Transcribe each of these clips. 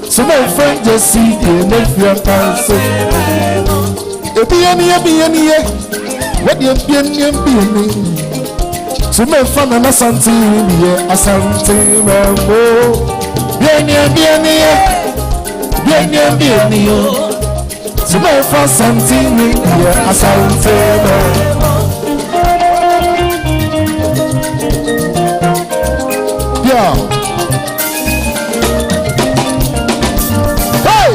So my friend just see the next year pass. What you be. So my friend and Asantehene, Asantehene, so my friend Asantehene, Asantehene. Yeah. Hey.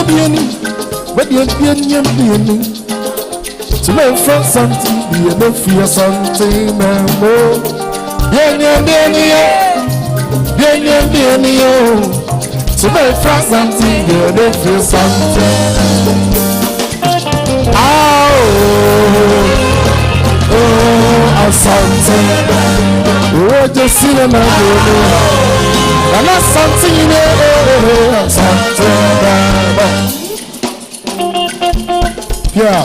Bien. To my friend Asantehene, no fear Asantehene. Bien. To my friend Asantehene, no fear Asantehene. Asantehene. Oh, just see them and Asantehene, Asantehene. Yeah.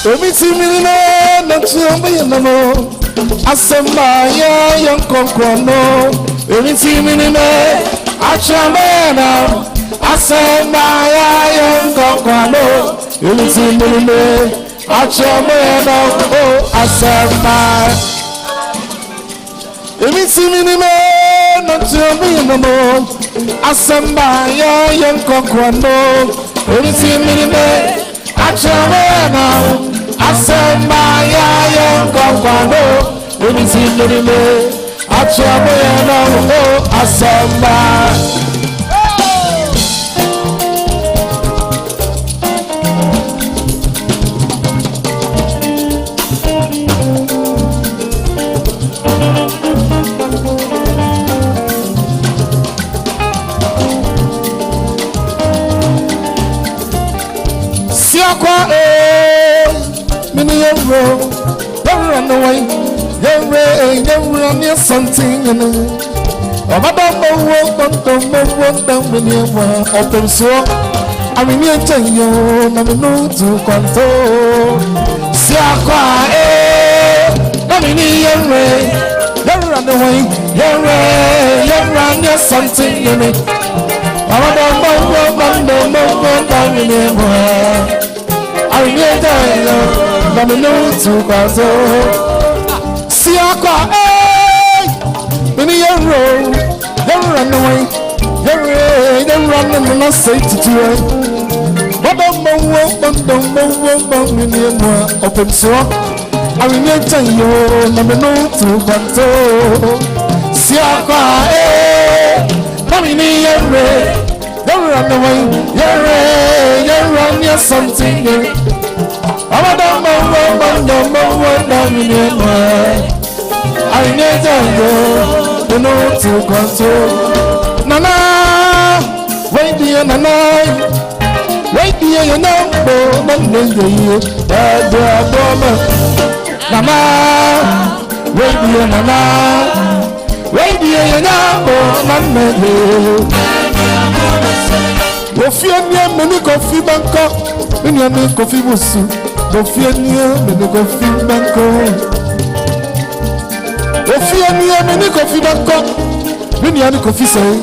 Everything not to be no more. I said my young conqueror. Everything I try I said my young conqueror. Everything I try oh, I said my. Everything not to be no more. I said my young conqueror. Everything I try I said my young conqueror. Everything I try I said my. Run away, you run near something. Oh, I don't know when you were Opemsuo. I mean, you tell you, never know to control. See, I mean, you run away, you run near something. I don't know when you were. I mean, you tell you. Let me know to go. See, when you're wrong, you're run away. You're running and I say to you. But don't move in your Opemsuo. I will tell you, let me know to go. See, let me you're run away. You're running something. I don't I never know to control. Nana, wait dear, Nana, wait dear, you know, Nana, wait dear, Nana, wait dear, you know, Nana, many coffee Banquet, many coffee was. Ofiania, many coffee Banquet. Ofiania, many coffee Banquet. Many other coffee say.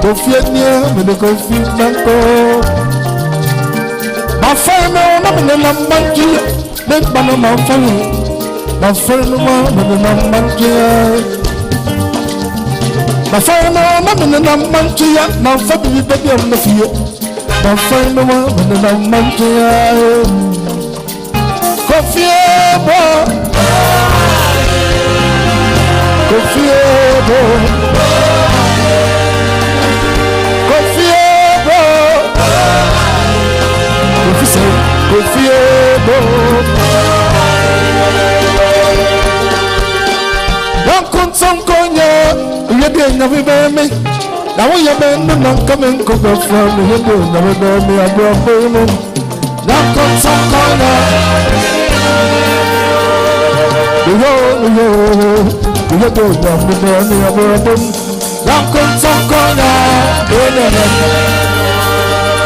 Ofiania, many coffee Banquet. My friend, no, no, monkey. Let Banana Mountain. My friend, no, monkey. My friend, no, monkey. Now, for the baby on the field. My friend, no, monkey. Coffee, Now we have been not coming to the front, we have been never know me, I brought home. Now come some corner. We have been never know me, I brought home. Now come some corner.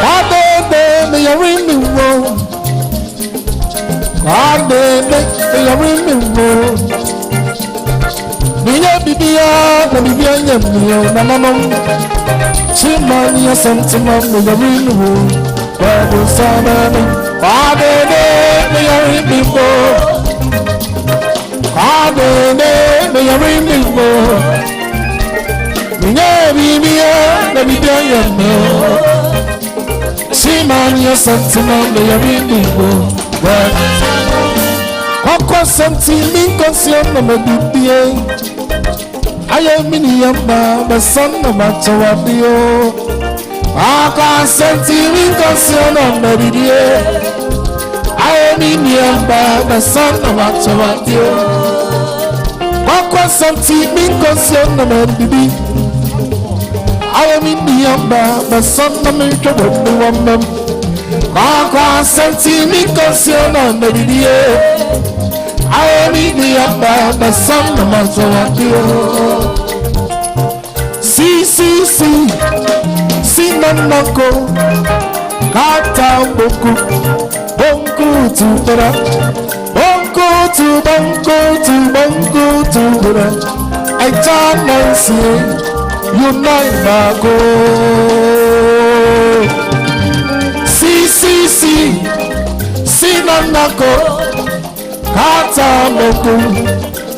I don't me, I ring me wrong. I don't me, I ring me wrong. Bibia, na bibia nyamio na mamam. Chimani Asantehene me yarimu. Wado sanani. Adene me yarimu. Adene me yarimu. Minya bibia na bibia nyamio. Chimani Asantehene me yarimu. Kwa Asantehene konsiona me bibia. I am in Yamba, the son of my Tawadio. I can't send you in concern on the video. I am in Yamba, the son of my Tawadio. I can't send you in concern on the video. I am in Yamba, the son of my Tawadio. I can't send you in concern on the video. I am in the upper, the son of my soul. See, Nanako, Kata Boku, Bongo to Bera, Bongo to Bera. I can't answer, you know, go. See, Nanako. Kata Boku,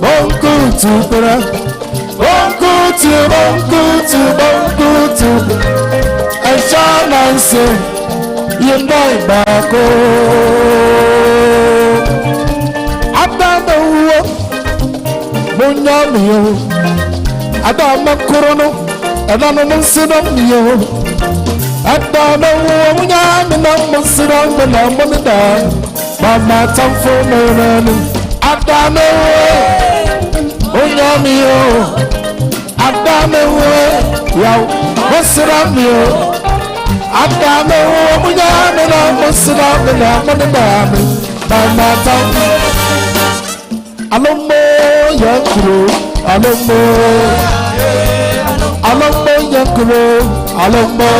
Bongo to Bera, Bongo to, I shall answer, you know, Bako. Adamo, Munyamio, Adama Corono, Adamo Sidamio, Adamo, Munyam, Sidam, and I'm Mama Tamfo Adame Onyamio Adame Yaw Mosiramio Adame Onyamina Mosiramina Monadame Mama Tamfo Alombo Yakuro Alombo Yakuro Alombo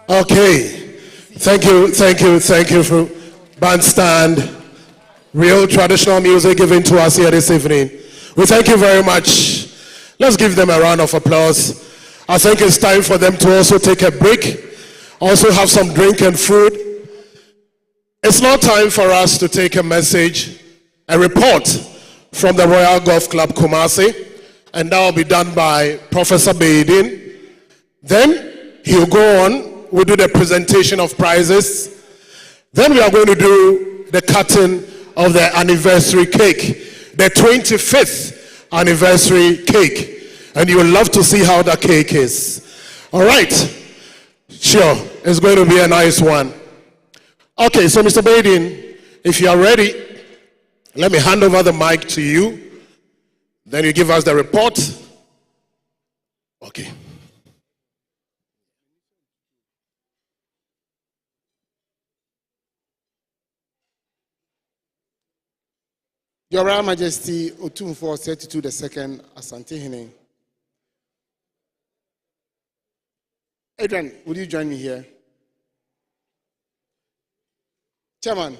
Okay, thank you for bandstand, real traditional music given to us here this evening. We thank you very much. Let's give them a round of applause. I think it's time for them to also take a break, also have some drink and food. It's now time for us to take a message, a report from the Royal Golf Club Kumasi, and that will be done by Professor Beidin. Then he'll go on, we'll do the presentation of prizes. Then we are going to do the cutting of the anniversary cake, the 25th anniversary cake. And you will love to see how that cake is. All right, sure, it's going to be a nice one. Okay, so Mr. Beidin, if you are ready, let me hand over the mic to you. Then you give us the report. Okay. Your Royal Majesty Otumfuo 32 the second Asantehene. Adrian, would you join me here? Chairman.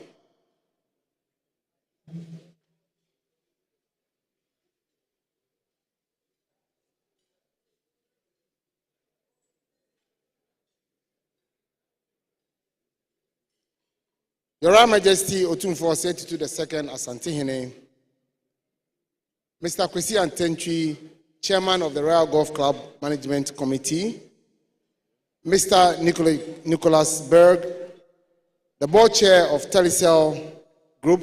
Your Royal Majesty Otumfuo 32 the second Asantehene. Mr. Kwesi Antentwi Chairman of the Royal Golf Club Management Committee, Mr. Nicholas Berg, the Board Chair of Telecel Group,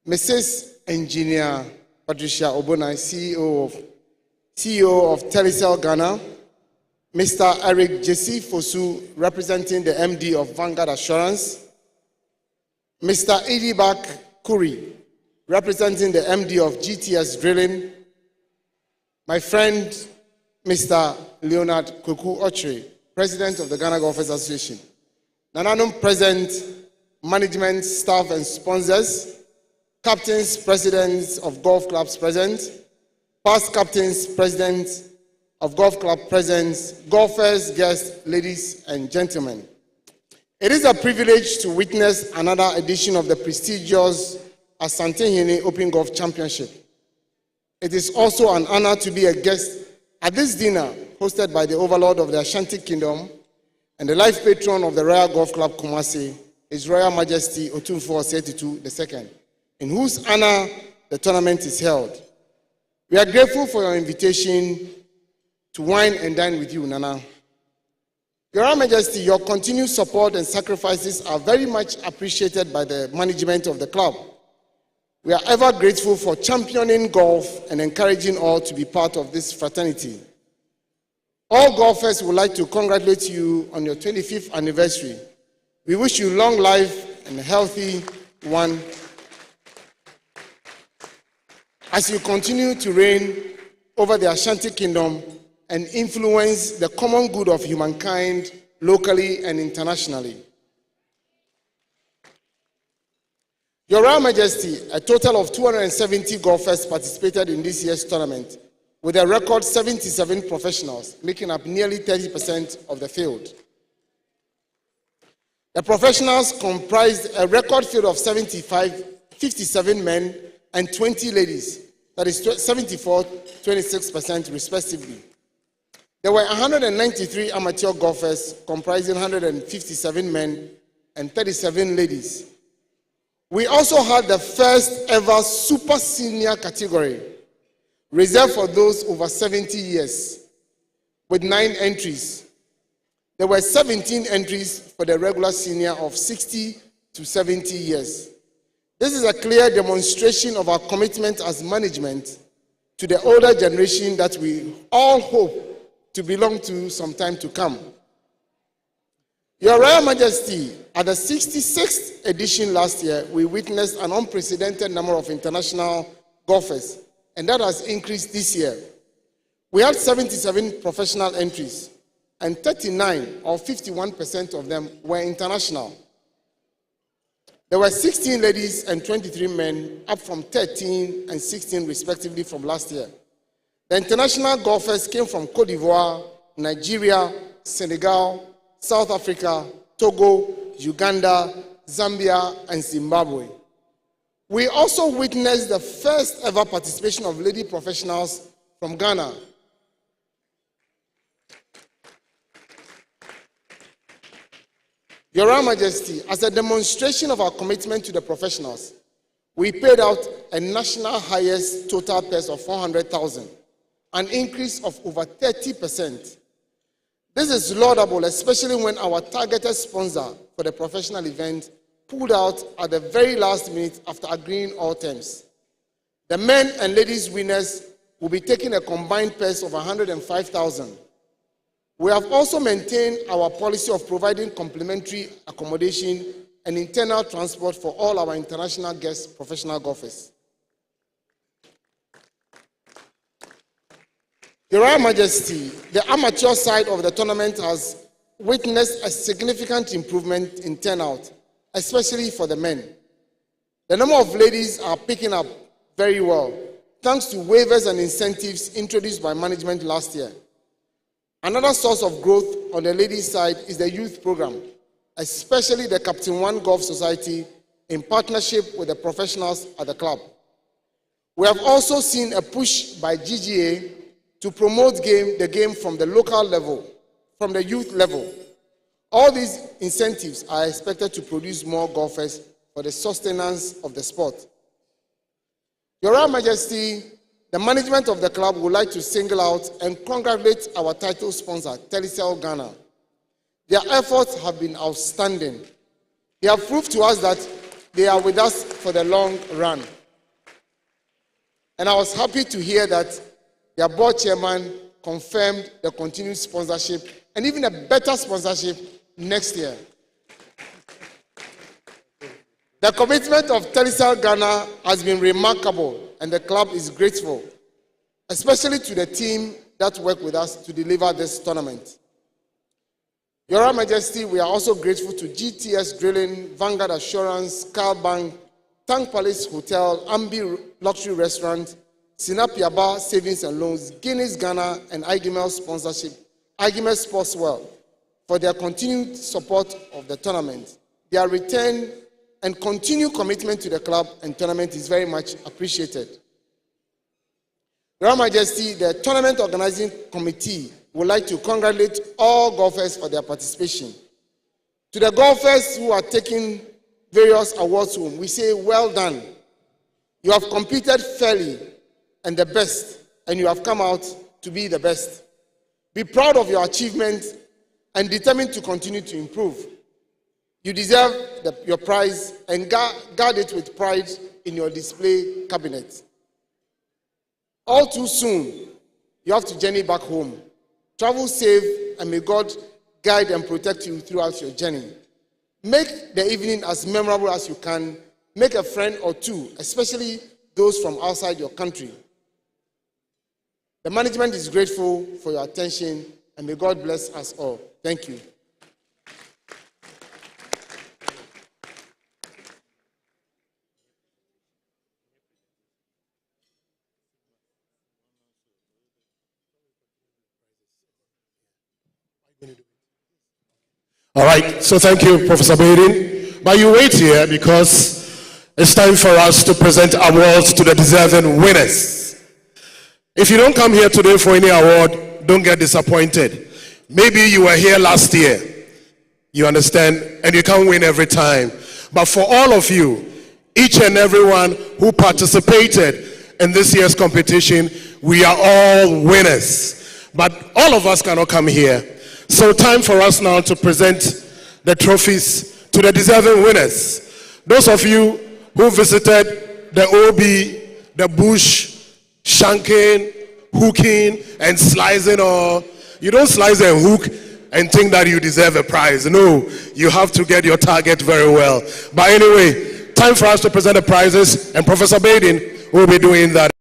Mrs. Engineer Patricia Obonai, CEO of Telecel Ghana, Mr. Eric Jesse Fosu, representing the MD of Vanguard Assurance, Mr. Idibak Kuri, representing the MD of GTS Drilling, my friend, Mr. Leonard Koku Ochre, President of the Ghana Golfers Association, Nananum present, management, staff, and sponsors, captains, presidents of golf clubs present, past captains, presidents of golf club present, golfers, guests, ladies, and gentlemen. It is a privilege to witness another edition of the prestigious Asantehene Open Golf Championship. It is also an honor to be a guest at this dinner hosted by the Overlord of the Ashanti Kingdom and the life patron of the Royal Golf Club Kumasi, His Royal Majesty Opemsuo II, in whose honor the tournament is held. We are grateful for your invitation to wine and dine with you, Nana. Your Royal Majesty, your continued support and sacrifices are very much appreciated by the management of the club. We are ever grateful for championing golf and encouraging all to be part of this fraternity. All golfers would like to congratulate you on your 25th anniversary. We wish you long life and a healthy one as you continue to reign over the Ashanti Kingdom and influence the common good of humankind locally and internationally. Your Royal Majesty, a total of 270 golfers participated in this year's tournament, with a record 77 professionals, making up nearly 30% of the field. The professionals comprised a record field of 57 men and 20 ladies, that is 74, 26% respectively. There were 193 amateur golfers comprising 157 men and 37 ladies. We also had the first ever super senior category, reserved for those over 70 years, with 9 entries. There were 17 entries for the regular senior of 60 to 70 years. This is a clear demonstration of our commitment as management to the older generation that we all hope to belong to some time to come. Your Royal Majesty, at the 66th edition last year, we witnessed an unprecedented number of international golfers, and that has increased this year. We had 77 professional entries, and 39 or 51% of them were international. There were 16 ladies and 23 men, up from 13 and 16 respectively from last year. The international golfers came from Côte d'Ivoire, Nigeria, Senegal, South Africa, Togo, Uganda, Zambia, and Zimbabwe. We also witnessed the first ever participation of lady professionals from Ghana. Your Royal Majesty, as a demonstration of our commitment to the professionals, we paid out a national highest total purse of 400,000, an increase of over 30%. This is laudable, especially when our targeted sponsor for the professional event pulled out at the very last minute after agreeing all terms. The men and ladies winners will be taking a combined purse of 105,000. We have also maintained our policy of providing complimentary accommodation and internal transport for all our international guest professional golfers. Your Royal Majesty, the amateur side of the tournament has witnessed a significant improvement in turnout, especially for the men. The number of ladies are picking up very well, thanks to waivers and incentives introduced by management last year. Another source of growth on the ladies' side is the youth program, especially the Captain One Golf Society in partnership with the professionals at the club. We have also seen a push by GGA to promote the game from the local level, from the youth level. All these incentives are expected to produce more golfers for the sustenance of the sport. Your Royal Majesty, the management of the club would like to single out and congratulate our title sponsor, Telecel Ghana. Their efforts have been outstanding. They have proved to us that they are with us for the long run. And I was happy to hear that their board chairman confirmed the continued sponsorship and even a better sponsorship next year. The commitment of Telecel Ghana has been remarkable, and the club is grateful, especially to the team that worked with us to deliver this tournament. Your Royal Majesty, we are also grateful to GTS Drilling, Vanguard Assurance, Carl Bank, Tank Palace Hotel, Ambi Luxury Restaurant, Sinapia Bar Savings and Loans, Guinness Ghana, and Igimel Sponsorship, Igimel Sportswell, for their continued support of the tournament. Their return and continued commitment to the club and tournament is very much appreciated. Your Royal Majesty, the Tournament Organizing Committee would like to congratulate all golfers for their participation. To the golfers who are taking various awards home, we say, well done. You have competed fairly and the best, and you have come out to be the best. Be proud of your achievement and determined to continue to improve. You deserve your prize and guard it with pride in your display cabinet. All too soon, you have to journey back home. Travel safe, and may God guide and protect you throughout your journey. Make the evening as memorable as you can. Make a friend or two, especially those from outside your country. The management is grateful for your attention, and may God bless us all. Thank you. All right, so thank you, Professor Baden. But you wait here because it's time for us to present awards to the deserving winners. If you don't come here today for any award, don't get disappointed. Maybe you were here last year, you understand, and you can't win every time. But for all of you, each and everyone who participated in this year's competition, we are all winners. But all of us cannot come here. So time for us now to present the trophies to the deserving winners. Those of you who visited the OB, the bush, shanking, hooking, and slicing, or you don't slice and hook and think that you deserve a prize. No, you have to get your target very well. But anyway, time for us to present the prizes, and Professor Baden will be doing that.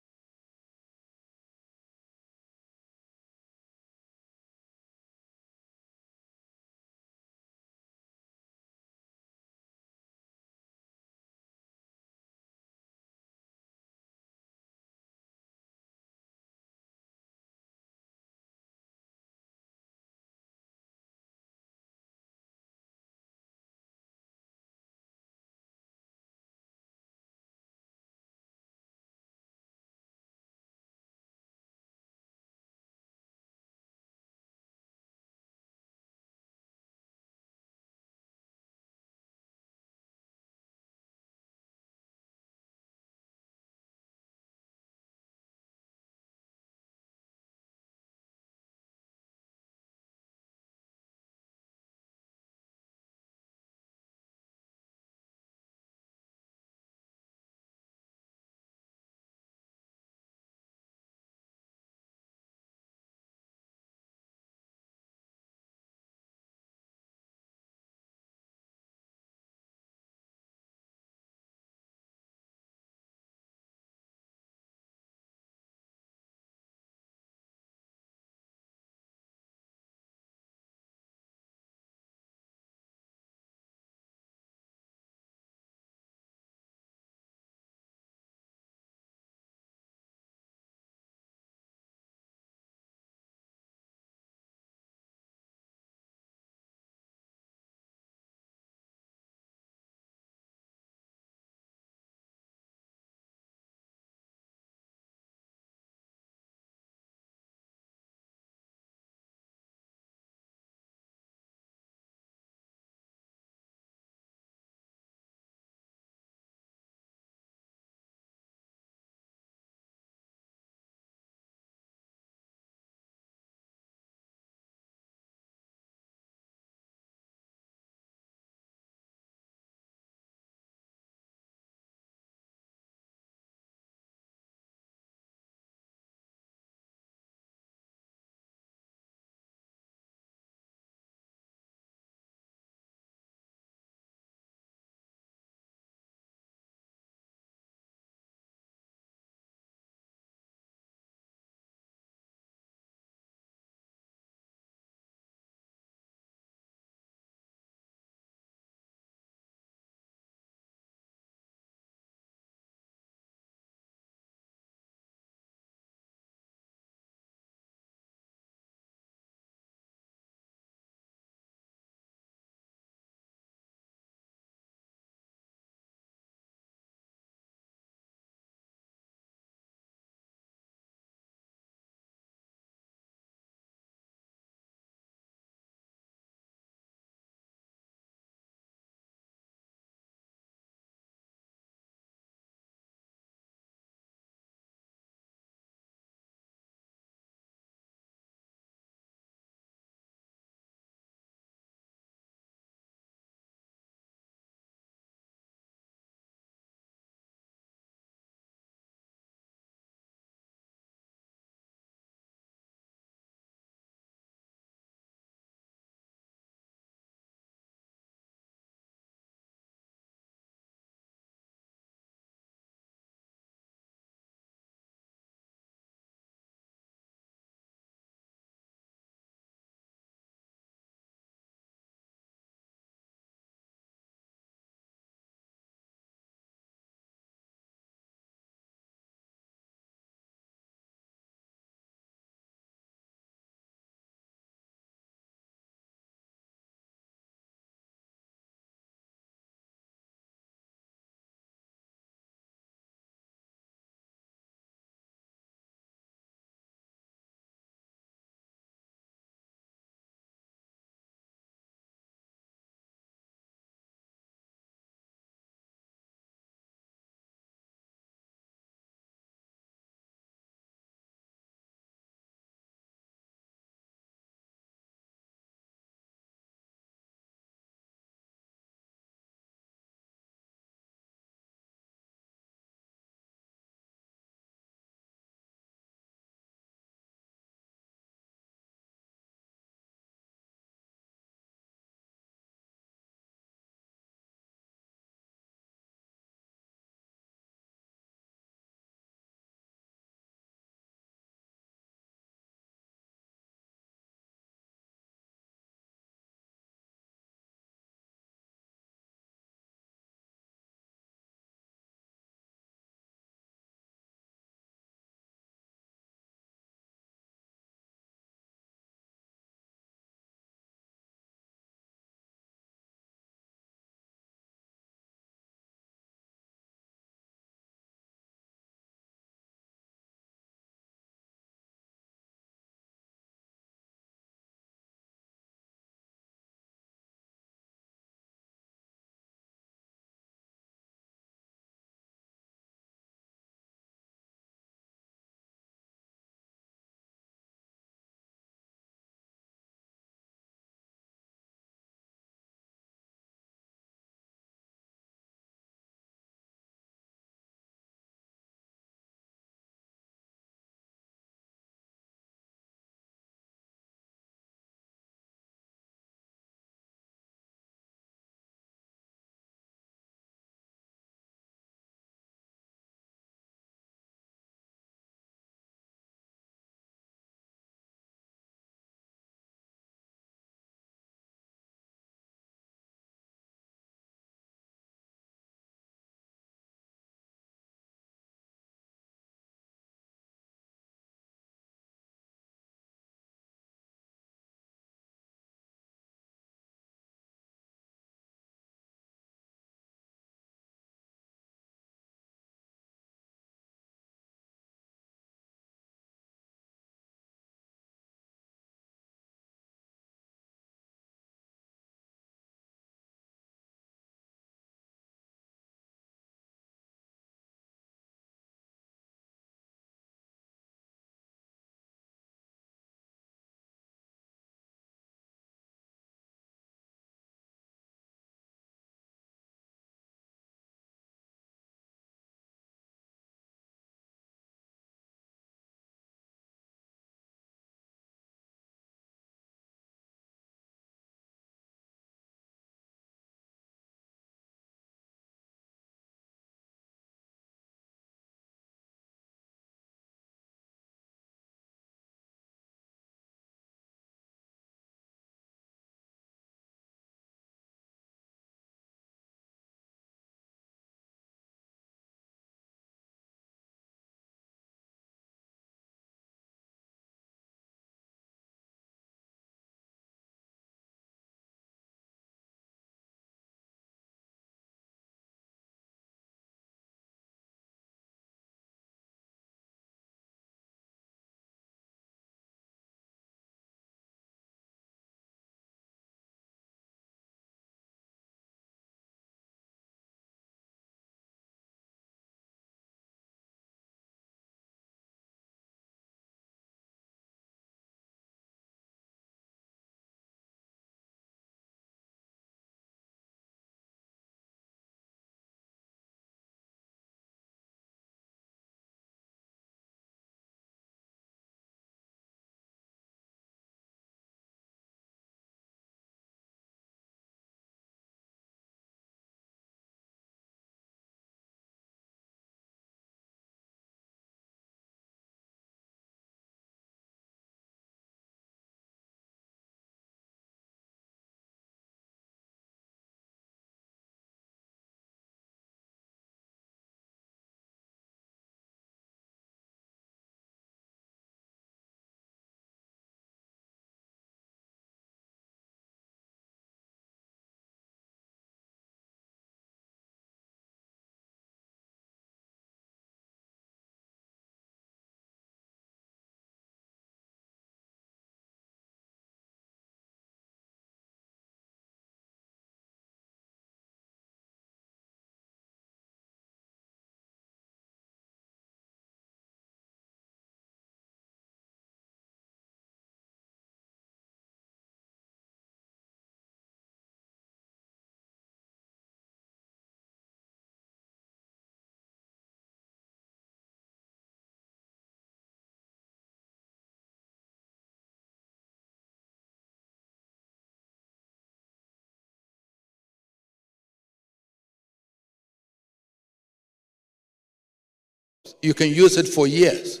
you can use it for years.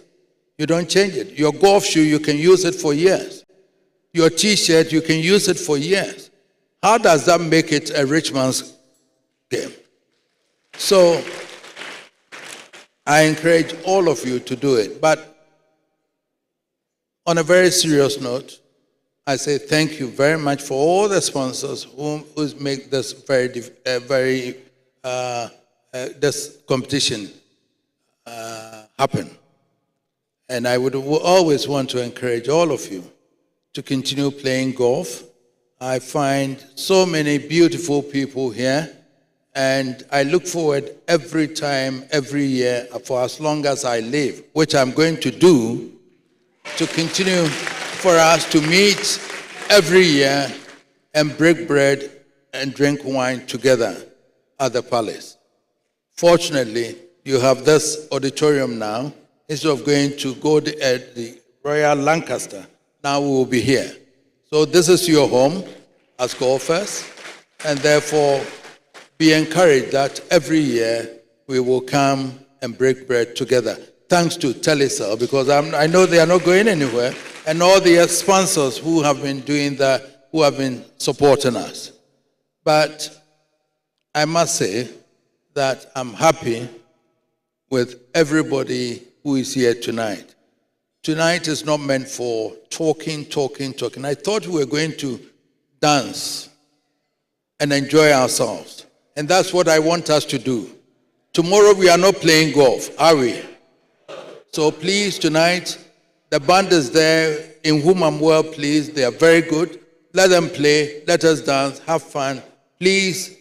You don't change it. Your golf shoe, you can use it for years. Your t-shirt, you can use it for years. How does that make it a rich man's game? So I encourage all of you to do it. But on a very serious note, I say thank you very much for all the sponsors who make this this competition happen. And I would always want to encourage all of you to continue playing golf. I find so many beautiful people here, and I look forward every time, every year, for as long as I live, which I'm going to do, to continue for us to meet every year and break bread and drink wine together at the palace. Fortunately, you have this auditorium now. Instead of going to go at the Royal Lancaster, now we will be here. So this is your home as golfers, and therefore be encouraged that every year we will come and break bread together. Thanks to Telecel, because I know they are not going anywhere, and all the sponsors who have been doing that, who have been supporting us. But I must say that I'm happy with everybody who is here tonight. Tonight is not meant for talking. I thought we were going to dance and enjoy ourselves. And that's what I want us to do. Tomorrow we are not playing golf, are we? So please, tonight, the band is there, in whom I'm well pleased. They are very good. Let them play, let us dance, have fun. Please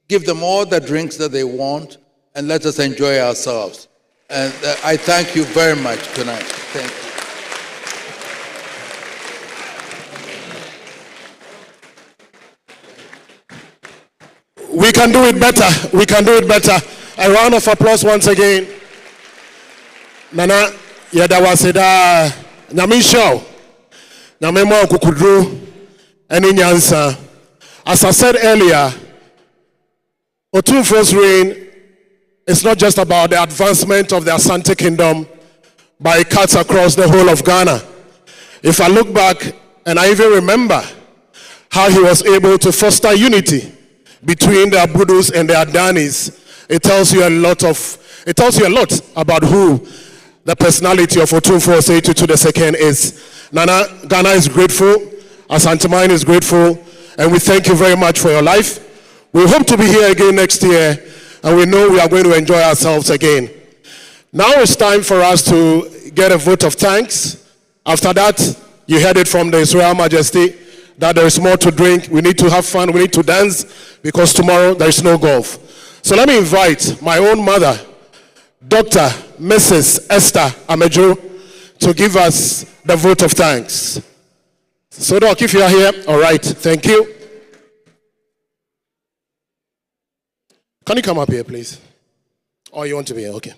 give them all the drinks that they want, and let us enjoy ourselves. And I thank you very much tonight. Thank you. We can do it better. We can do it better. A round of applause once again. Nana, yada waseda, nyame show, nyame mo kukudru, eni nyansa. As I said earlier, Opemsuo's reign is not just about the advancement of the Asante Kingdom, but it cuts across the whole of Ghana. If I look back, and I even remember how he was able to foster unity between the Abudus and the Adanis, it tells you a lot about who the personality of Opemsuo II is. Nana, Ghana is grateful, Asantehene is grateful, and we thank you very much for your life. We hope to be here again next year, and we know we are going to enjoy ourselves again. Now it's time for us to get a vote of thanks. After that, you heard it from the His Royal Majesty that there is more to drink, we need to have fun, we need to dance, because tomorrow there is no golf. So let me invite my own mother, Dr. Mrs. Esther Amejo, to give us the vote of thanks. So Doc, if you are here, all right, thank you. Can you come up here, please? Or you want to be here? Okay.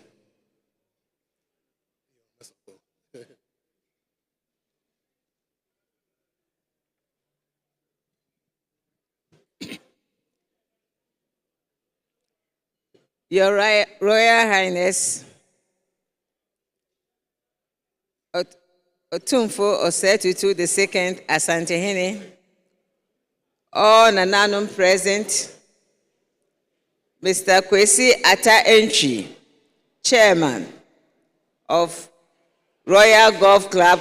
Your Royal Highness, Opemsuo II Asantehene, all Nananum present, Mr. Kwesi Atta Entry, Chairman of Royal Golf Club,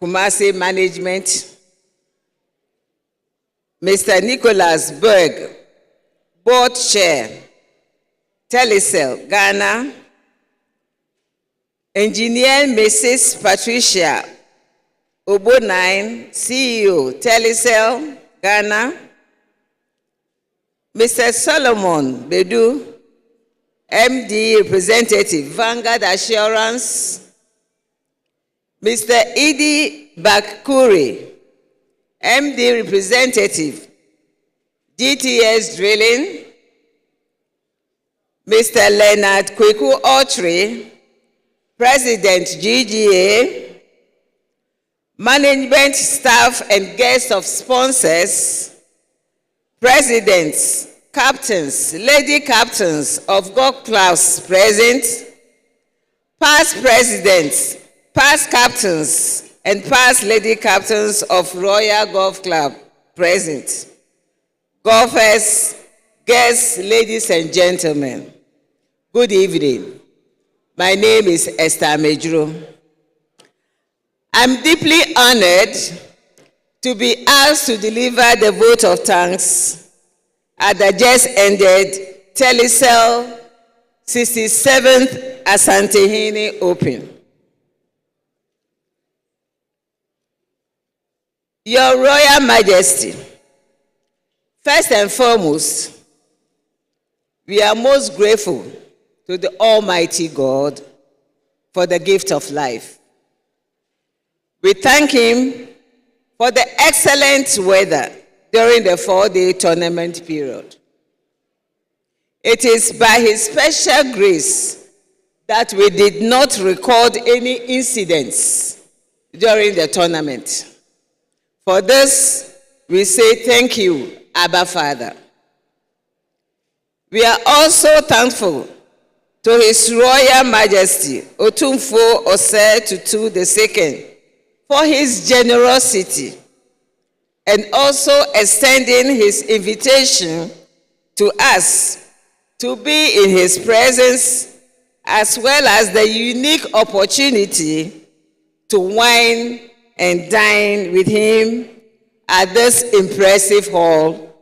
Kumasi Management, Mr. Nicholas Berg, Board Chair, Telecel, Ghana, Engineer Mrs. Patricia Obonine, CEO, Telecel, Ghana, Mr. Solomon Bedu, MD Representative, Vanguard Assurance, Mr. Idi Bakuri, MD Representative, GTS Drilling, Mr. Leonard Kweku Autry, President GGA, management staff and guests of sponsors, presidents, captains, lady captains of golf clubs present, past presidents, past captains, and past lady captains of Royal Golf Club present, golfers, guests, ladies and gentlemen, good evening. My name is Esther Mejuro. I'm deeply honored to be asked to deliver the vote of thanks at the just ended Telecel 67th Asantehene Open. Your Royal Majesty, first and foremost, we are most grateful to the Almighty God for the gift of life. We thank Him for the excellent weather during the 4-day tournament period. It is by His special grace that we did not record any incidents during the tournament. For this, we say thank you, Abba Father. We are also thankful to His Royal Majesty, Opemsuo Osei Tutu II, for his generosity and also extending his invitation to us to be in his presence, as well as the unique opportunity to wine and dine with him at this impressive hall,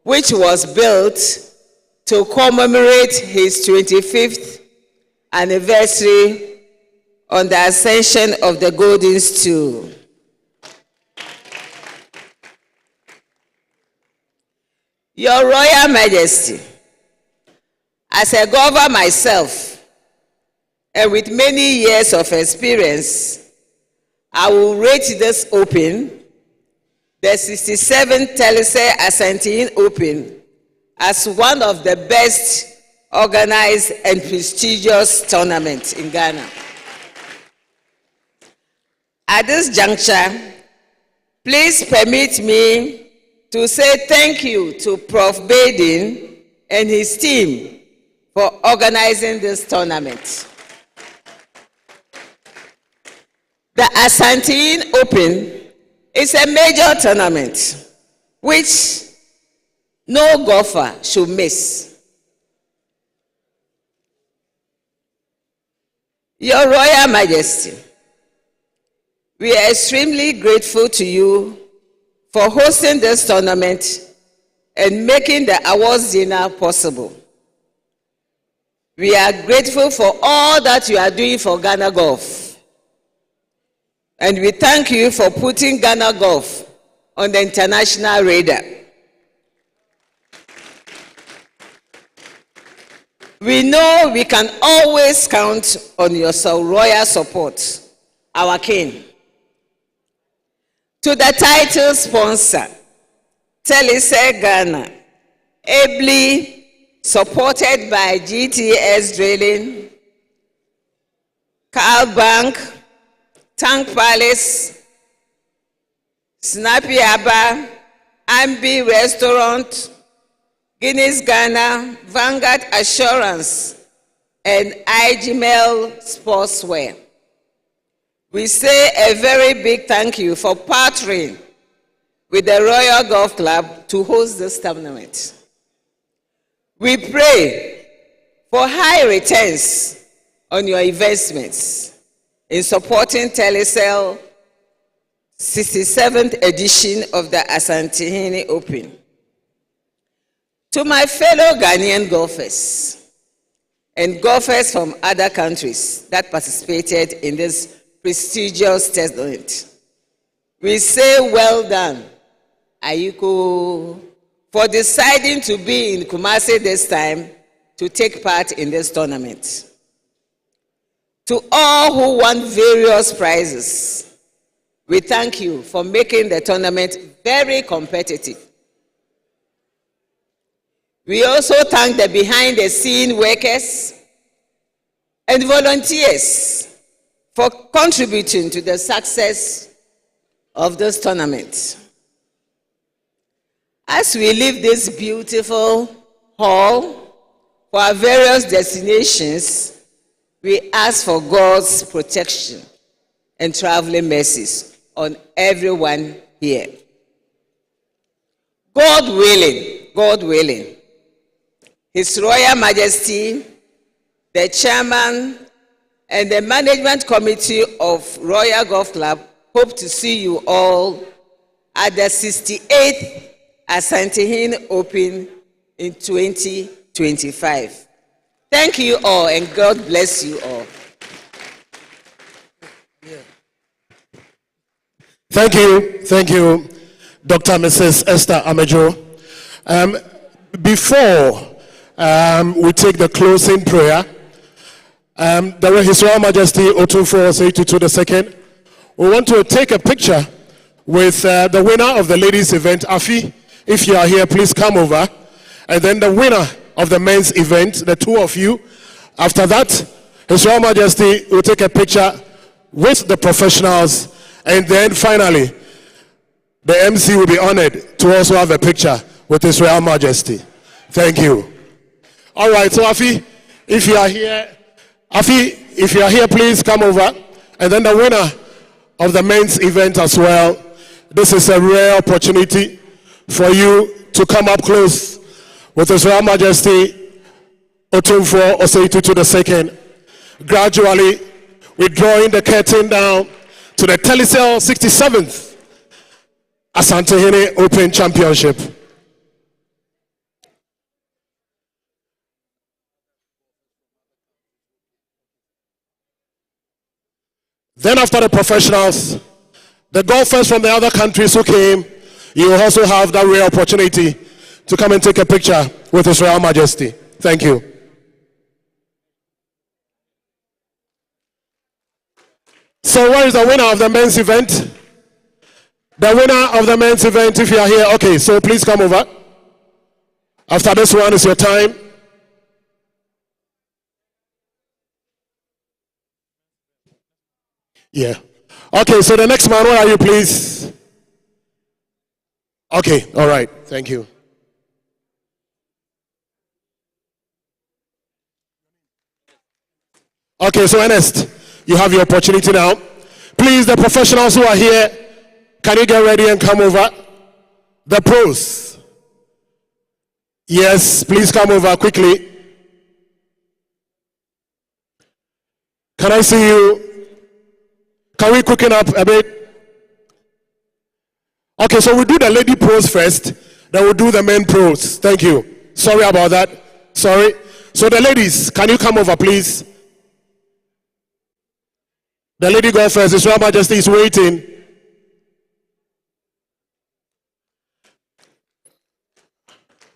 which was built to commemorate his 25th anniversary on the ascension of the Golden Stool. Your Royal Majesty, as a governor myself, and with many years of experience, I will rate this Open, the 67th Telecel Asantehene Open, as one of the best organized and prestigious tournaments in Ghana. At this juncture, please permit me to say thank you to Prof. Baden and his team for organizing this tournament. The Asantehene Open is a major tournament which no golfer should miss. Your Royal Majesty, we are extremely grateful to you for hosting this tournament and making the awards dinner possible. We are grateful for all that you are doing for Ghana Golf. And we thank you for putting Ghana Golf on the international radar. We know we can always count on your royal support, our king. To the title sponsor, Telecel Ghana, ably supported by GTS Drilling, Carl Bank, Tank Palace, Snappy Abba, Ambi Restaurant, Guinness Ghana, Vanguard Assurance, and IGML Sportswear. We say a very big thank you for partnering with the Royal Golf Club to host this tournament. We pray for high returns on your investments in supporting Telecel 67th edition of the Asantehene Open. To my fellow Ghanaian golfers and golfers from other countries that participated in this prestigious tournament, we say well done, Ayiko, for deciding to be in Kumasi this time to take part in this tournament. To all who won various prizes, we thank you for making the tournament very competitive. We also thank the behind-the-scene workers and volunteers for contributing to the success of this tournament. As we leave this beautiful hall for our various destinations, we ask for God's protection and traveling mercies on everyone here. God willing, His Royal Majesty, the Chairman, and the Management Committee of Royal Golf Club hope to see you all at the 68th Asantehene Open in 2025. Thank you all, and God bless you all. Thank you, Dr. Mrs. Esther Amejo. Before we take the closing prayer, His Royal Majesty Otumfuo Osei II, we want to take a picture with the winner of the ladies' event, Afi. If you are here, please come over. And then the winner of the men's event, the two of you. After that, His Royal Majesty will take a picture with the professionals. And then finally, the MC will be honored to also have a picture with His Royal Majesty. Thank you. All right, so Afi, if you are here, please come over. And then the winner of the men's event as well. This is a rare opportunity for you to come up close with His Royal Majesty Otumfuo Osei II, gradually withdrawing the curtain down to the Telecel 67th Asantehene Open Championship. Then after the professionals, the golfers from the other countries who came, you will also have that rare opportunity to come and take a picture with His Royal Majesty. Thank you. So where is the winner of the men's event? The winner of the men's event, if you are here, okay, so please come over. After this one is your time. Yeah. Okay, so the next man, where are you, please? Okay, all right, thank you. Okay, so Ernest, you have your opportunity now. Please, the professionals who are here, can you get ready and come over? The pros. Yes, please come over quickly. Can I see you? Can we quicken up a bit? Okay, so we'll do the lady pros first, then we'll do the men pros. Thank you. Sorry about that. Sorry. So the ladies, can you come over, please? The lady golfers, His Royal Majesty is waiting.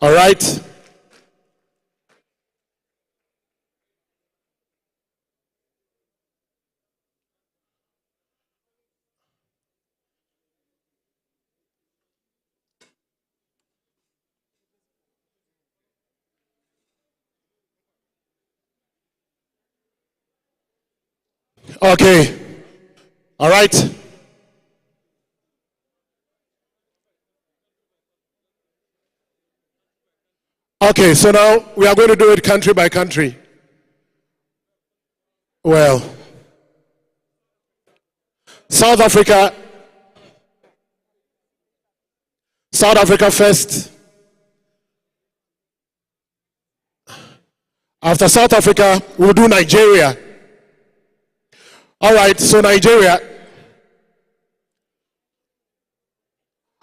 All right. Okay. All right. Okay, so now we are going to do it country by country. Well, South Africa first. After South Africa, we'll do Nigeria. All right, so Nigeria.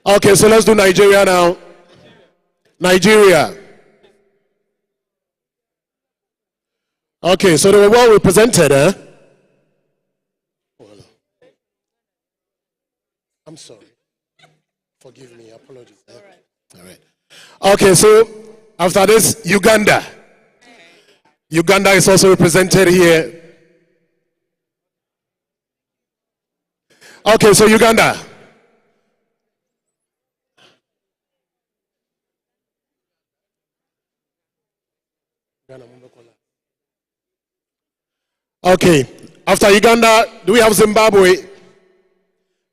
Okay, so let's do Nigeria now. Nigeria. Okay, so they were well represented, eh? I'm sorry. Forgive me, apologies. All right. Okay, so after this, Uganda. Uganda is also represented here. Okay, so Uganda. Okay, after Uganda, do we have Zimbabwe?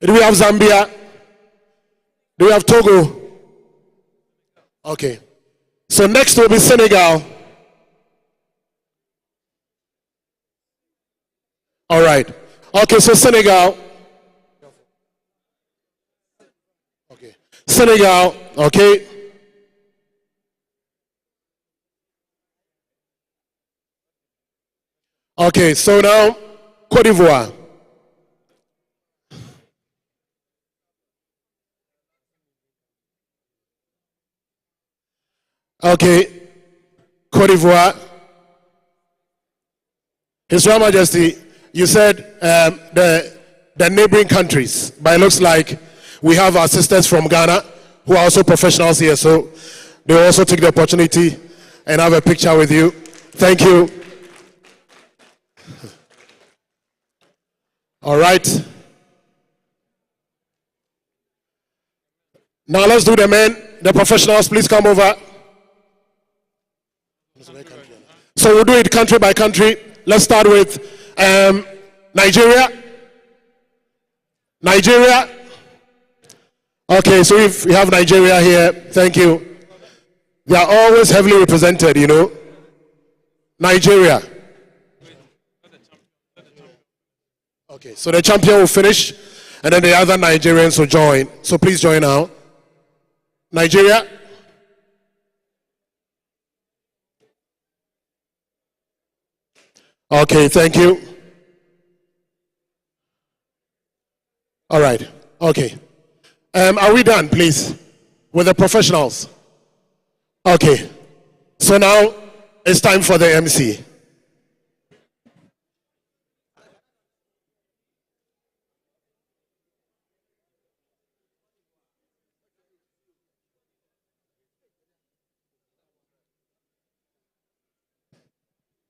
Do we have Zambia? Do we have Togo? Okay, so next will be Senegal. All right. Okay, so Senegal. Okay. Senegal, okay. Okay, so now Côte d'Ivoire. Okay, Côte d'Ivoire. His Royal Majesty, you said the neighboring countries, but it looks like we have our sisters from Ghana who are also professionals here, so they will also take the opportunity and have a picture with you. Thank you. All right. Now let's do the men. The professionals, please come over. So we'll do it country by country. Let's start with Nigeria. Nigeria. Okay, so if we have Nigeria here, thank you. They are always heavily represented, you know. Nigeria. Okay, so the champion will finish, and then the other Nigerians will join. So please join now. Nigeria. Okay, thank you. All right, okay. Are we done, please, with the professionals? Okay, so now it's time for the MC.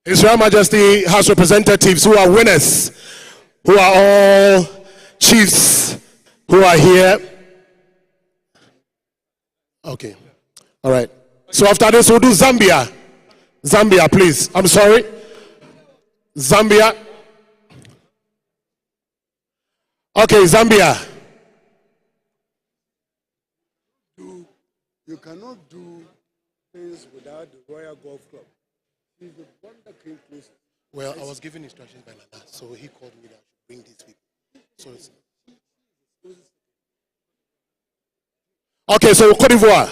His Royal Majesty has representatives who are winners, who are all chiefs who are here. Okay, all right. So after this, we'll do Zambia. Zambia, please. I'm sorry. Zambia. Okay, Zambia. You cannot do things without the Royal Golf Club. He's the one that came close. Well, I was given instructions by Nana, so he called me that I should bring these people. So it's... Okay, so Côte d'Ivoire.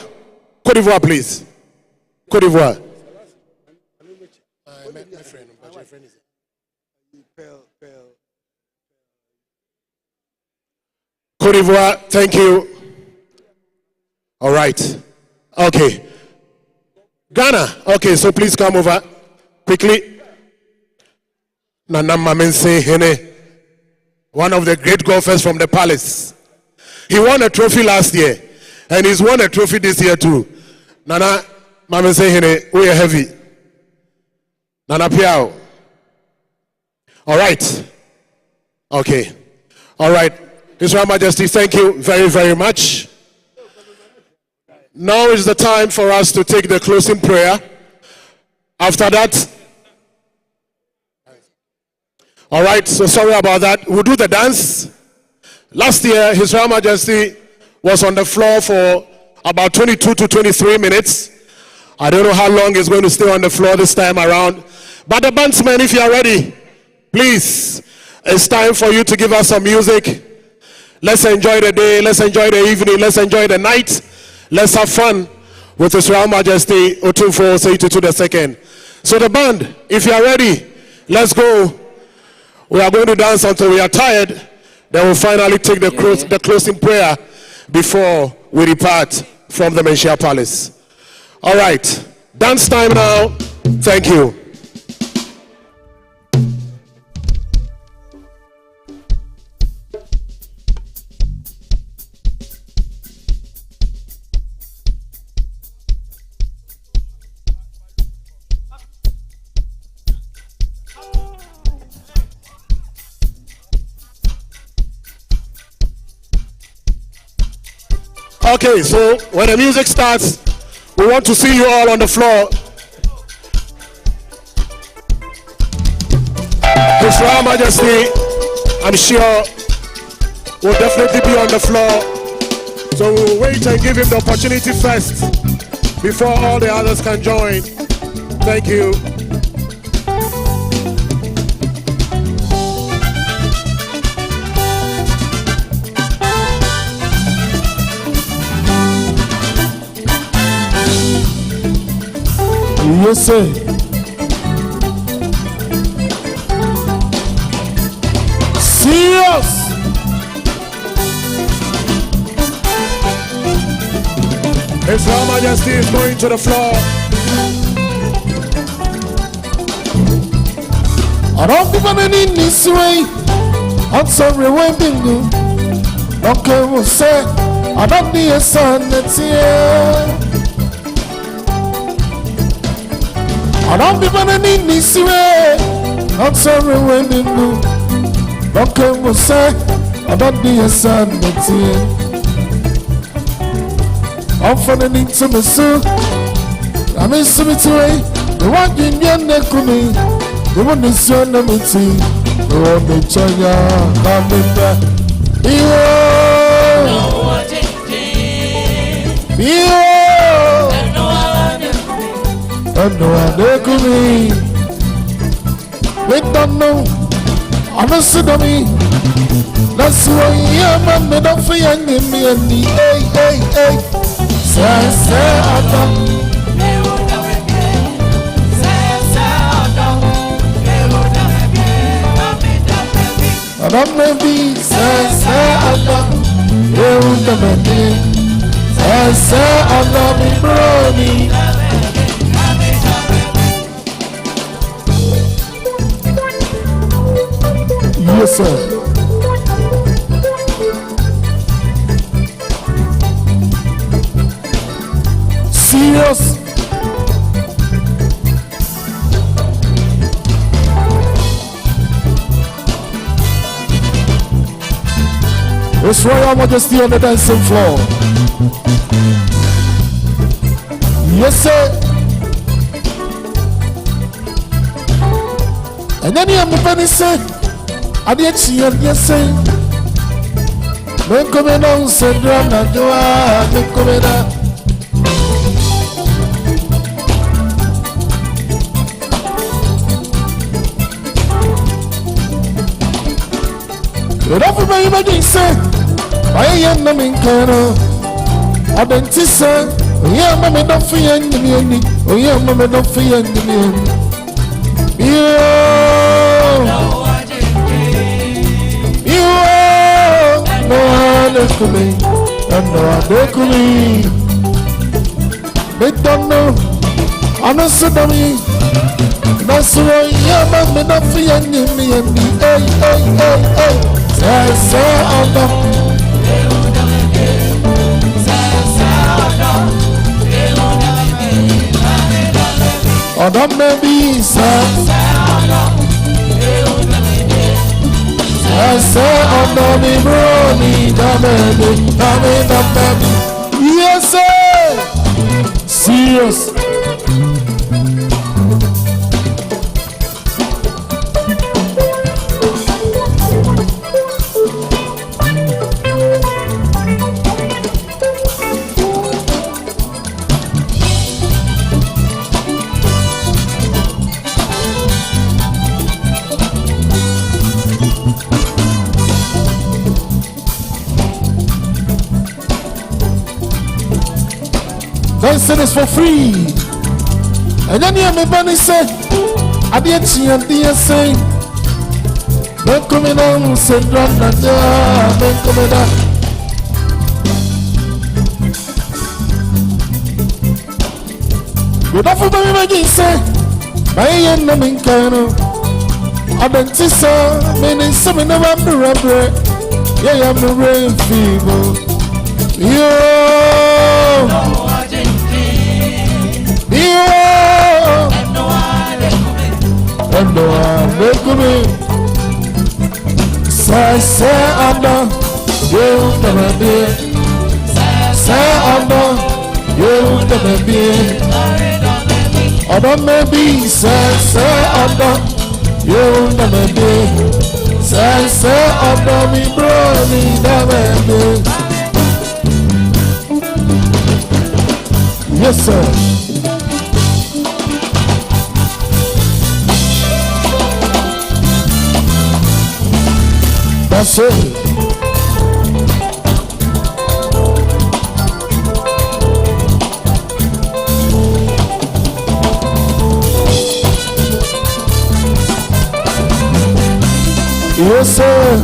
Côte d'Ivoire, please. Côte d'Ivoire. My friend is... Côte d'Ivoire, thank you. All right. Okay. Ghana. Okay, so please come over quickly. Nana Asantehene, one of the great golfers from the palace. He won a trophy last year, and he's won a trophy this year too. Nana Asantehene, we are heavy. Nana Piao. All right. Okay. All right. His Royal Majesty, thank you very, very much. Now is the time for us to take the closing prayer. After that, all right, so sorry about that. We'll do the dance. Last year, His Royal Majesty was on the floor for about 22 to 23 minutes. I don't know how long he's going to stay on the floor this time around. But the bandsmen, if you are ready, please, it's time for you to give us some music. Let's enjoy the day, let's enjoy the evening, let's enjoy the night. Let's have fun with His Royal Majesty Opemsuo II. So the band, if you are ready, let's go. We are going to dance until we are tired. Then we'll finally take the closing prayer before we depart from the Menchia Palace. All right, dance time now. Thank you. Okay, so when the music starts, we want to see you all on the floor. His Royal Majesty, I'm sure, will definitely be on the floor. So we'll wait and give him the opportunity first before all the others can join. Thank you. Yes, sir. Serious. His Royal Majesty is going to the floor. I don't be running in this way. I'm sorry, when bingo. Okay, we'll say, I don't need a son that's here. I don't be running in this way. I'm sorry, when bingo. Okay, we'll say, I don't need a son that's here. I'm falling into my soul. I'm in some way. The one you never me. The one is your number two. The one that China coming back. I know they could be. We don't know. I'm a tsunami. That's why I'm a man of a young me and the hey. Say, Adam maybe say Adam, you the baby. Say Adam in brony. Yes, sir. Serious. His Royal Majesty on the dancing floor. Yes, sir. And then you have the penny say, I did see you, yes, sir. Men coming on, said, Rana, do I, men coming out. But everybody imagine say, I am not in Kano. I don't say, oh yeah, mamma don't feel any. Oh yeah, mamma don't feel any. You no one is coming, and no one coming. They don't know, I'm not so dummy. That's why yeah, mamma don't feel any. Hey. Say Adam maybe say Adam mi brony baby. Yes sir. Serious. Dancing is for free. And then you have me bunny say, I did see and dear say, don't come in on, said Rana, don't come in on. Good enough for me, my say, I am not in Kano. I don't see so many, some in the rubber. Yeah, I'm the rain fever. Yo. And no one coming. Say Adam, you the baby. Say Adam, you the baby. Adam maybe say Adam, you the baby. Say Adam, me brony the baby. Yes sir. That's it. Yes, sir.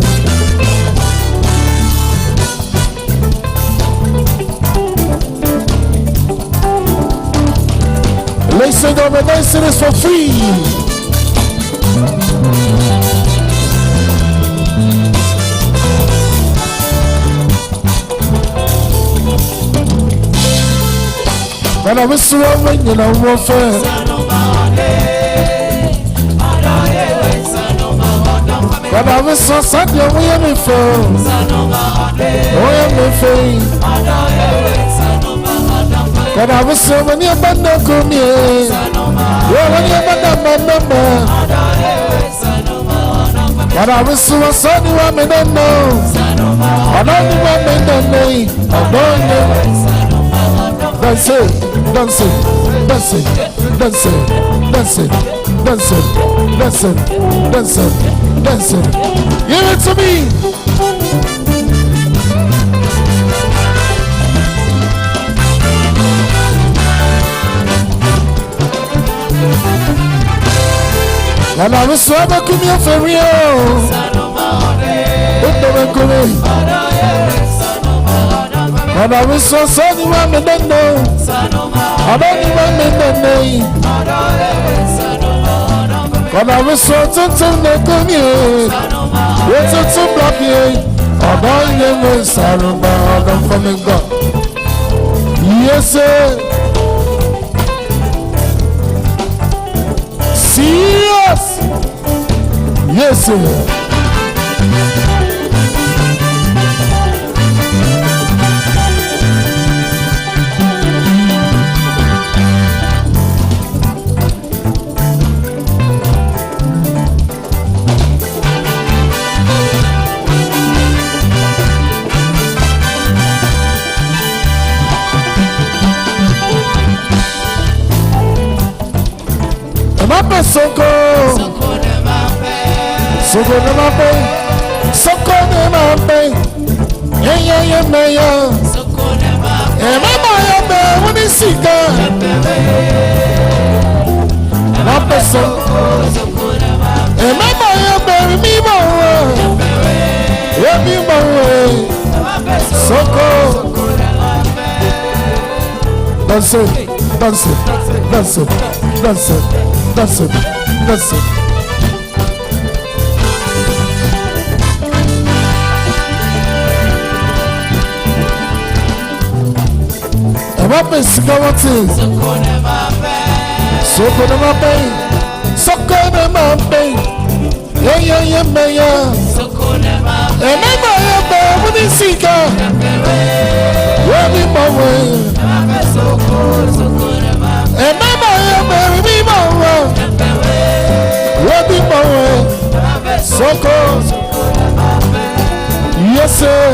Listen to the listen is for free. When I was surrounded, you know, warfare. When I was so sad, you were me for. When I was so many abandoned, come here. When you abandoned my number. When I was so sad, you were me don't know. I don't even know name. I don't know. Dance it, dance it, dance it, dance it, dance it, dance it, dance it, dance it, dance it. Give it to me. And I was so happy to be for real. And I was so sorry when I don't know. I don't even know the name. And I was so tempted to come here. What's to block here? I don't even sorrow, but I don't from God. Yes, sir. Serious. Yes, sir. Soko, Soko de ma paix, Soko de ma paix, yeah, meilleur, et ma maille, on est si gars, ma personne, et ma maille, Soko, danse, danse, danse, danse. That's it. That's it. I'm up in skeleton. So good in my pain. So good in my pain. Yeah, man. So good in my pain. And I'm a with the seeker. Where we my way. So good in my pain. And I'm me more. What be more? So close. Yes, sir.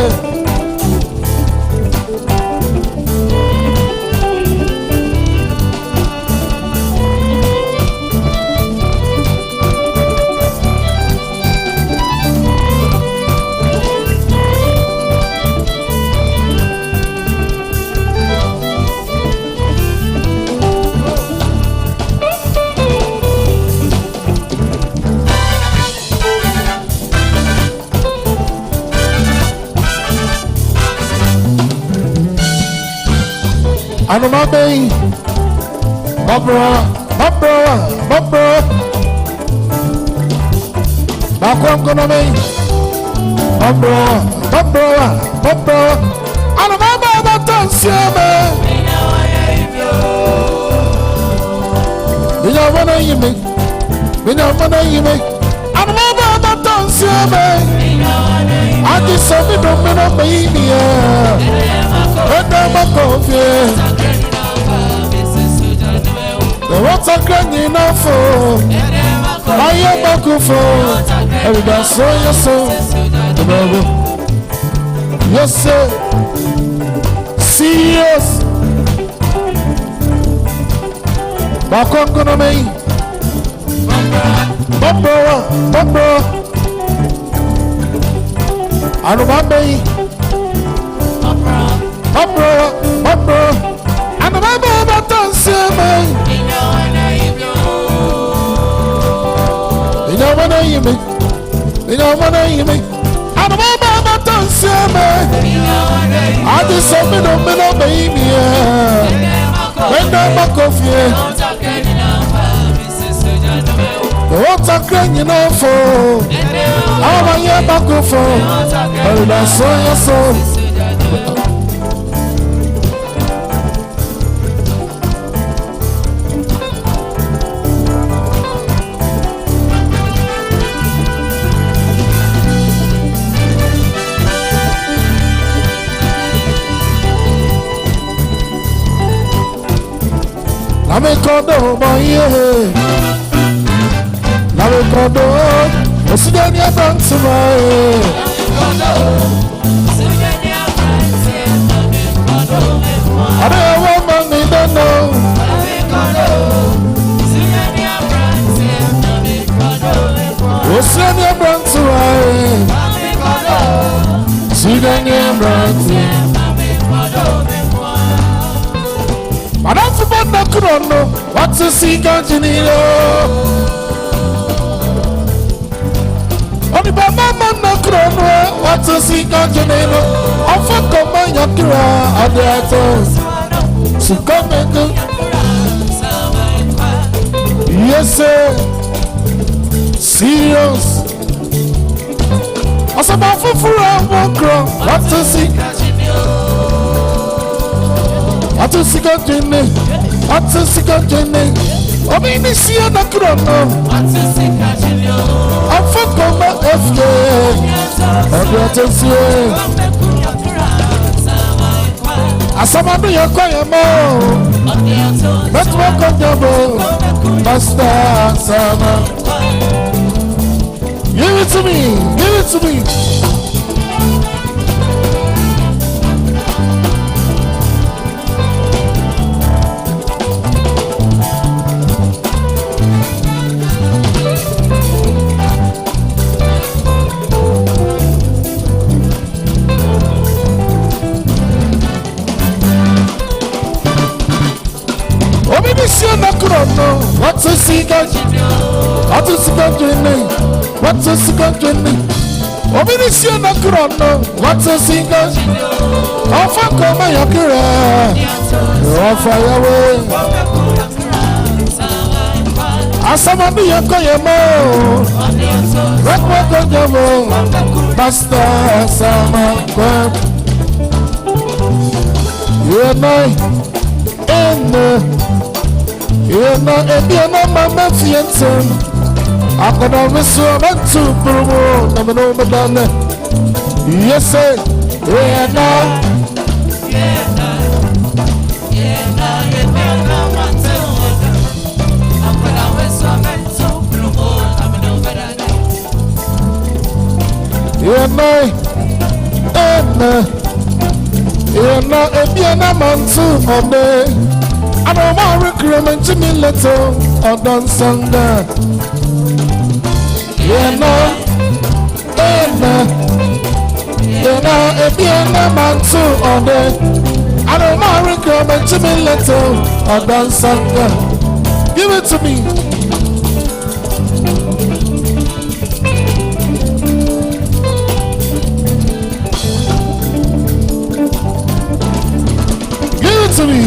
And my baby, my bro, I'm gonna make my bro, and my mama don't see me. We don't wanna you make, and my mama don't see me. I just saw me don't know baby, and I'm a coffee. The water crying enough for I am a good for everybody saw your soul. Yes, sir. Serious. Back on gonna make Bumbo. I know my baby. Bumbo. I know my baby don't see me. You know when you make, You know what I mean? And I'm about to say, I just saw me no baby. When I'm a coffee, what a crying, you know, for how I am back for. And I saw your soul. I'm a condo, my ear. I'm a condo. What's the name of the I don't want money, don't know. What's the name of the See the name of I don't forget the chrono. What's the secret in it? Only by Mama no chrono. What's the secret in it? I forgot my yakura at the atos. So come and go. Yes, sir. Serious. I said, my foot around one crown. What's the secret? What's a second journey? What's a second journey? I mean, this year, the chrono. What's a second journey? I'm for combat FJ. I'm going to see. I saw my new choir more. Let's walk on the boat. Master Sama. Give it to me. Give it to me. What's a secret? What's a secret journey? What's a secret journey? Ominisi na chrono. What's a secret? Ofa koma yakira. Ofa yawe. Asamani yakoyemo. Rekwa kojamo. Master sama kwa. You know, and my fiancé. I could always swim to Peru. Never know, madame. Yes, sir. I don't want recruitment to me little or done Sunday. If you're not man too on day. I don't want recruitment to me little or done Sunday. Give it to me. Give it to me.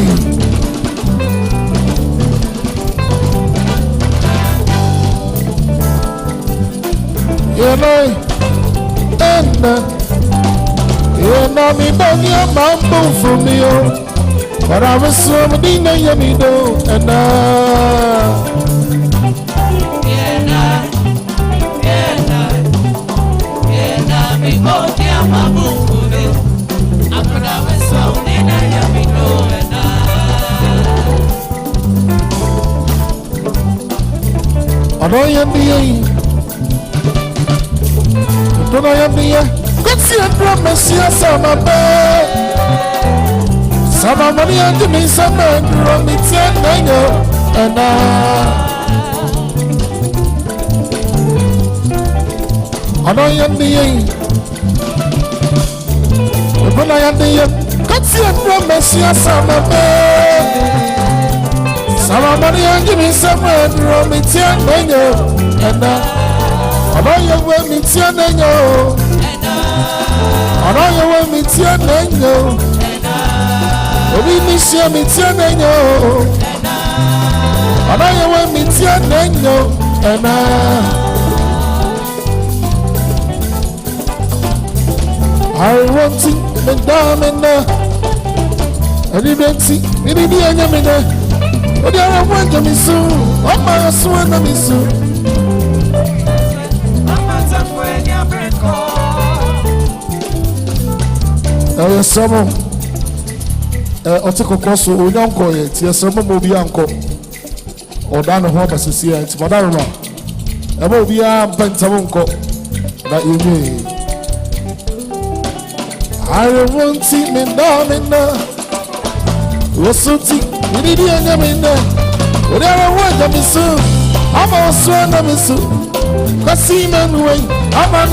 Me beg your mambo for me, but I was swimming in your middle, and me beg your mambo for me. I could have swimming in your middle, and I don't know the Good promise, yes, I'm a bad. Some money and give me some man, run me 10 and I know you're the when I am the good promise, yes, I'm a bad. Some money and give me some man, run me 10 and Anoye we mitia nenyo. Anoye we mitia nenyo. Obi misia mitia nenyo. Anoye we mitia nenyo. I want to me down and I didn't see me the anyamina. But I want to be soon. Oh my son, I'm soon. Someone Otiko Koso, Unyanko, yes, some will be uncle or down the home as you see it, Madama. I will be a Pentamonco that you may. I won't see me down in the Rosuti, we did the Yamina. Whatever want to be soon, I'm a swan of me soon. Cassina, I'm an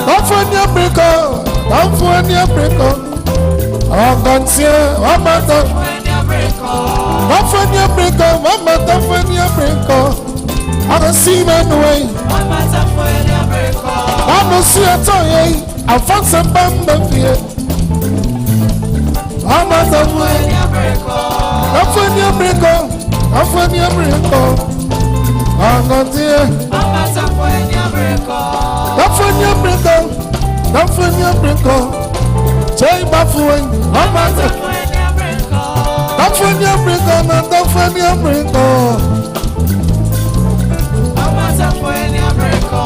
Open your breaker. I'm for your breaker. I'm going to I'm for your breaker. I'm for your breaker. I'm a seaman way. I'm a sea toy. I found some bamboo here. I'm a for your breaker. I'm for your breaker. I'm going to I'm your breaker. Don't find your breaker. Jay Bafuan, I'm not the don't find your breaker, no, don't find your breaker. I'm not find your breaker.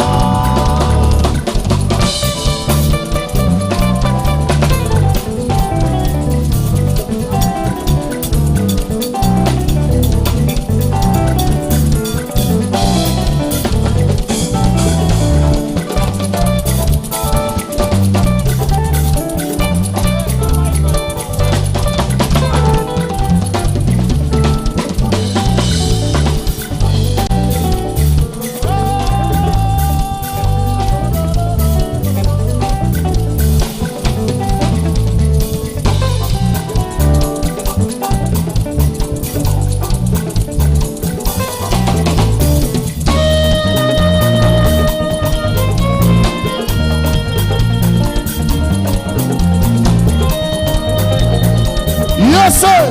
Yes, sir.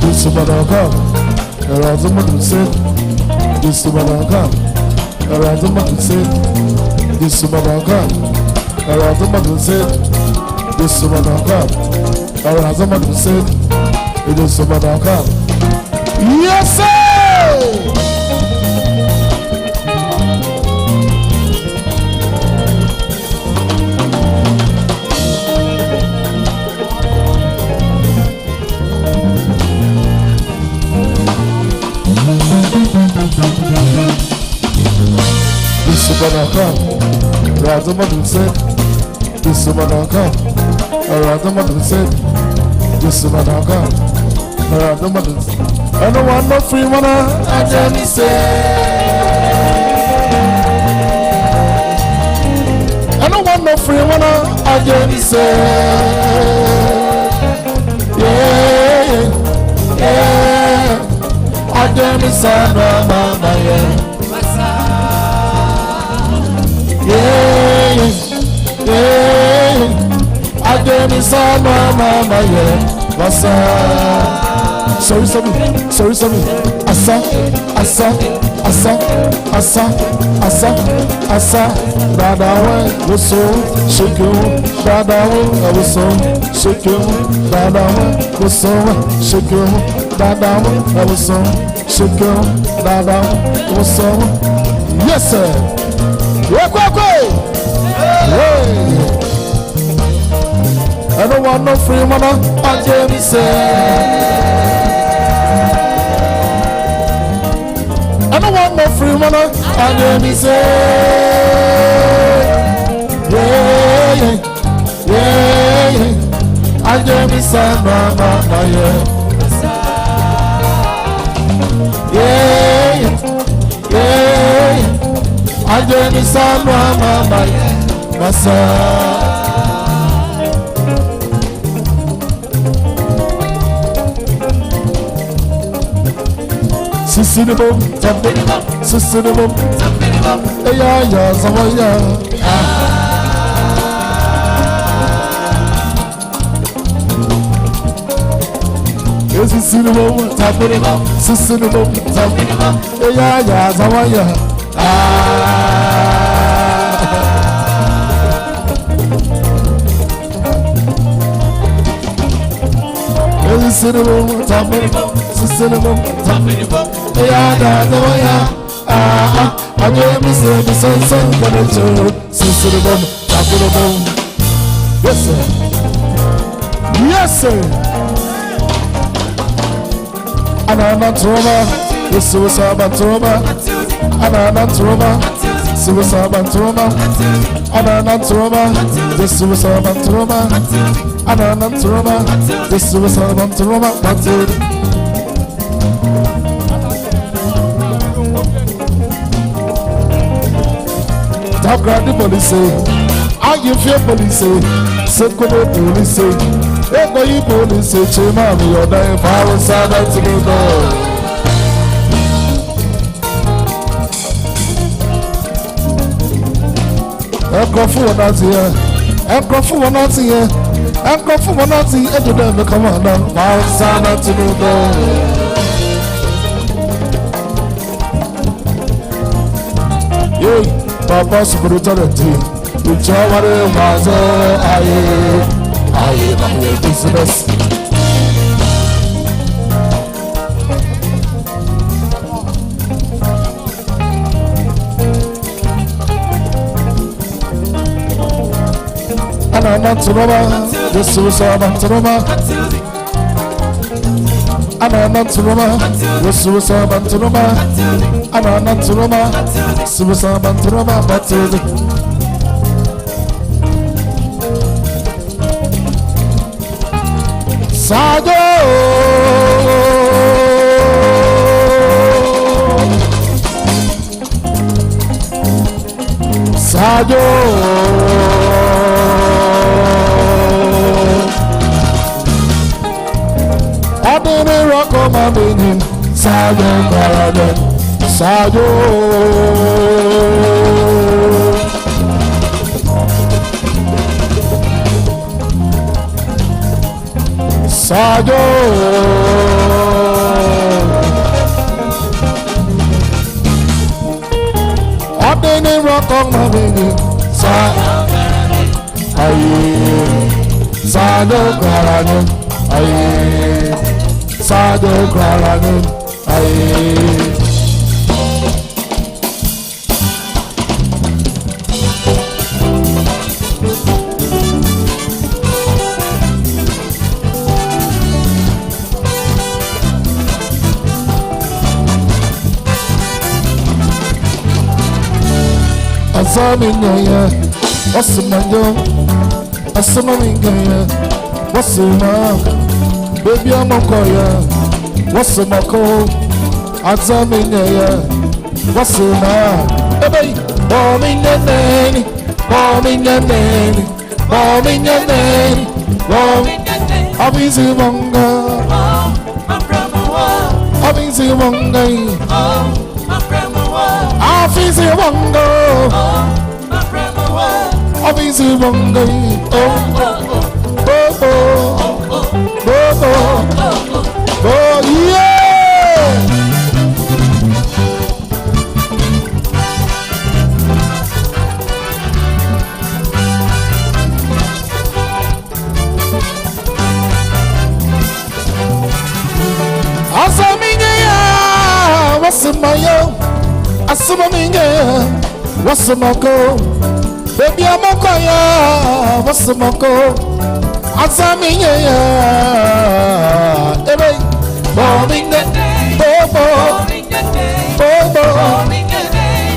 This is what I got. Around the month said. This is what I got. Around the month said. This is what I got. Around the month said. This is what I got. Around the month said. It is what I got. Yes, sir. This is what I come. Rather than said, this is what I come. Rather than said, this is what I come. Rather than I don't want no free money. I just say, I don't want no free money. I just say, yeah, yeah. I just say, mama, yeah. Yeah, yeah. I gave me some mama, yeah. What's up? Sorry, Asa. Dada one was so shake you. Dada one was so shake you. Dada one was so shake you. Dada one was so shake you. Dada one was so. Yes, sir. I don't want no free money. I Jamie say. I don't want no free money. I Jamie say. Yeah, yeah, yeah. I Jamie say, mama, yeah, yeah, yeah. I Jamie say, mama, masa. Susinable, susinable, yeah, Zawaya. Susinable, susinable, yeah, Zawaya. Susinable, susinable, yeah, Zawaya. I gave me some connection. Susinable, yes, sir. Yes, sir. Ananatroma, the suicide Troma, Ananatroma, suicide Troma, Ananatroma, the suicide Troma, Ananatroma, the suicide Troma, Top grab the police, are you fear police? Secular police, ego you police, chema me or die if I was sad to the door. Echo for not here, echo for not here, echo for not here, and you never come on down, I was sad to the door. Yeah, Papa Spirituality. The job was I business. And I'm not to Roma, this was not to Roma. And I'm not to Roma, this was not to Roma. And I'm not to Roma, this was not to Roma, but Sajo, Sajo, I didn't rock on my meaning. Sajo, Sajo. Sajo, I didn't rock on my baby. Sajo, Sajo, Asamingaya, what's the man? Asamingaya, what's the man? Baby, I'm a koya, what's the mako? Asamingaya, what's the man? Baby, bombing your name, bombing your name, bombing your name, bombing your name. I'm easy monga, I'm easy monga. Office Wongo, Office Wongo, oh, yeah. Asamingaya, what's my yo? Asamaminga, what's the mako? Baby, I'm a koya, what's the mako? Asaminga, ebe, bombing the bobo,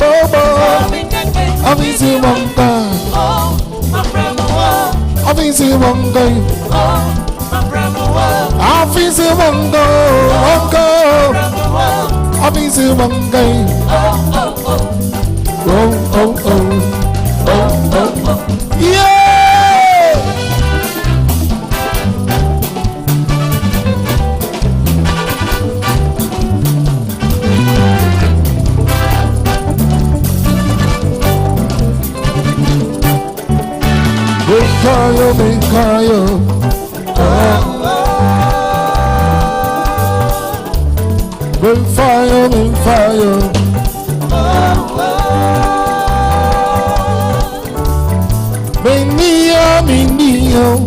bobo, I'm easy one guy, I'm easy one guy, I'm easy one guy, I'm easy one guy. Oh, yeah! Minkayo, minkayo. Minfayo, minfayo. Minio, minio.